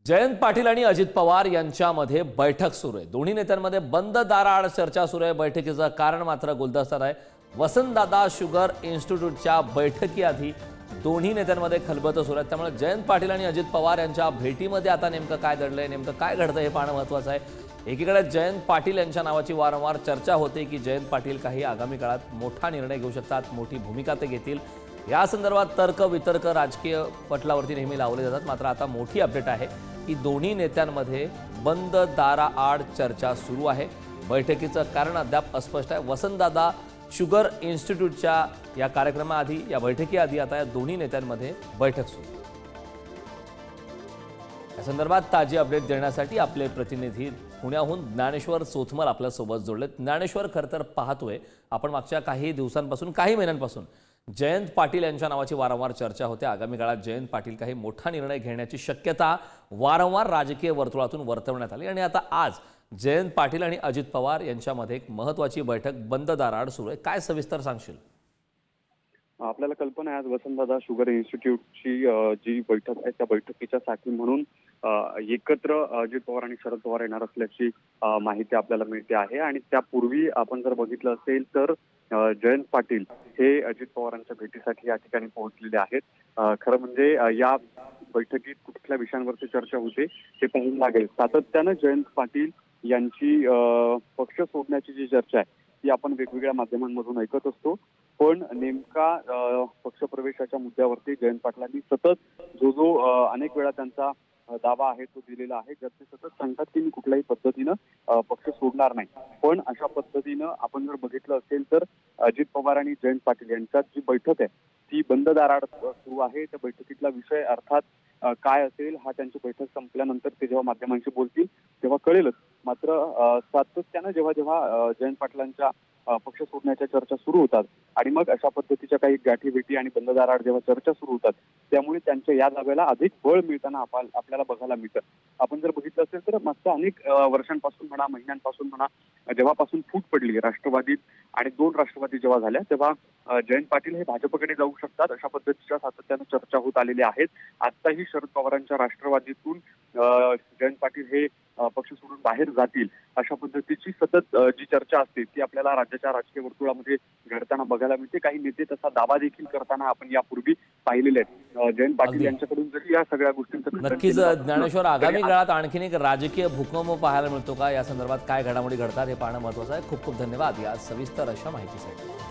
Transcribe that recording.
जयंत पाटील आणि अजित पवार यांच्यामध्ये बैठक सुरू आहे। दोन्ही नेत्यांमध्ये बंद दाराआड चर्चा सुरू आहे। बैठकीचं कारण मात्र गुलदस्त्यात आहे। वसंतदादा शुगर इन्स्टिट्यूटच्या बैठकीआधी दोन्ही नेत्यांमध्ये खलबतं सुरू आहे। त्यामुळे जयंत पाटील आणि अजित पवार यांच्या भेटीमध्ये आता नेमकं काय दडलंय, नेमकं काय घडतं हे पाहणं महत्त्वाचं आहे। एकीकडे जयंत पाटील यांच्या नावाची वारंवार चर्चा होते की जयंत पाटील काही आगामी काळात मोठा निर्णय घेऊ शकतात, मोठी भूमिका ते घेतील। या संदर्भात तर्क वितर्क राजकीय पटलावरती नेहमी लावले जातात। मात्र आता मोठी अपडेट आहे की दोन्ही नेत्यांमध्ये बंद दाराआड चर्चा सुरू आहे। बैठकीचं कारण अद्याप अस्पष्ट आहे। वसंतदादा शुगर इन्स्टिट्यूटच्या या कार्यक्रमाआधी, या बैठकीआधी आता या दोन्ही नेत्यांमध्ये बैठक सुरू आहे। या संदर्भात ताजी अपडेट देण्यासाठी आपले प्रतिनिधी पुण्याहून ज्ञानेश्वर सोथमल आपल्यासोबत जोडलेत। ज्ञानेश्वर, खरं तर पाहतोय आपण मागच्या काही दिवसांपासून, काही महिन्यांपासून जयंत पाटील यांच्या नावाची वारंवार चर्चा होते। आगामी काळात जयंत पाटील काही मोठा निर्णय घेण्याची शक्यता वारंवार राजकीय वर्तुळातून वर्तवण्यात आली आणि आता आज जयंत पाटील आणि अजित पवार यांच्यामध्ये एक महत्त्वाची बैठक बंद दाराआड सुरू आहे। काय सविस्तर सांगशील? आपल्याला कल्पना आहे, आज वसंतदादा शुगर इन्स्टिट्यूटची जी बैठक आहे त्या बैठकीच्या साठी म्हणून एकत्र अजित पवार आणि शरद पवार येणार असल्याची माहिती आपल्याला मिळते आहे। आणि त्यापूर्वी आपण जर बघितलं असेल तर जयंत पाटील हे अजित पवारांच्या भेटीसाठी या ठिकाणी पोहोचलेले आहेत। खरं म्हणजे या बैठकीत कुठल्या विषयांवरती चर्चा होते हे पाहायला लागेल। सातत्यानं जयंत पाटील यांची पक्ष सोडण्याची जी चर्चा आहे ती आपण वेगवेगळ्या माध्यमांमधून ऐकत असतो, पण नेमका पक्षप्रवेशाच्या मुद्द्यावरती जयंत पाटलांनी सतत जो अनेक वेळा त्यांचा दावा आहे तो दिलेला आहे, ज्यात ते सतत सांगतात की मी कुठल्याही पद्धतीनं पक्ष सोडणार नाही। पण अशा पद्धतीनं आपण जर बघितलं असेल तर अजित पवार आणि जयंत पाटील यांच्यात जी बैठक आहे ती बंद दाराआड सुरू आहे। त्या बैठकीतला विषय अर्थात काय असेल हा त्यांची बैठक संपल्यानंतर ते जेव्हा माध्यमांशी बोलतील तेव्हा कळेलच। मात्र सातत्यानं जेव्हा जेव्हा जयंत पाटलांच्या पक्ष सोडण्याच्या चर्चा सुरू होतात आणि मग अशा पद्धतीच्या काही गाठीभेटी आणि बंद दाराआड जेव्हा चर्चा सुरू होतात त्यामुळे त्यांच्या या दाव्याला अधिक बळ मिळताना आपल्याला बघायला मिळतं। आपण जर बघितलं असेल तर मागच्या अनेक वर्षांपासून म्हणा, महिन्यांपासून म्हणा, जेव्हापासून फूट पडली राष्ट्रवादीत आणि 2 राष्ट्रवादी जेव्हा झाल्या तेव्हा जयंत पाटील हे भाजपकडे जाऊ शकतात अशा पद्धतीच्या सातत्यानं चर्चा होत आलेल्या आहेत। आताही शरद पवारांच्या राष्ट्रवादीतून जयंत पाटील हे पक्ष सोडून बाहेर जातील अशा पद्धतीची सतत जी चर्चा असते ती आपल्याला राज्याच्या राजकीय वर्तुळामध्ये घडताना बघायला मिळते। काही नेते तसा दावा देखील करताना आपण यापूर्वी पाहिलेले आहेत। जयंत पाटील यांच्याकडून जरी या सगळ्या गोष्टींचं नक्कीच ज्ञानेश्वर, आगामी काळात आणखीन एक राजकीय भूकंप पाहायला मिळतो का, या संदर्भात काय घडामोडी घडतात हे पाहणं महत्त्वाचं आहे। खूप खूप धन्यवाद या सविस्तर अशा माहितीसाठी।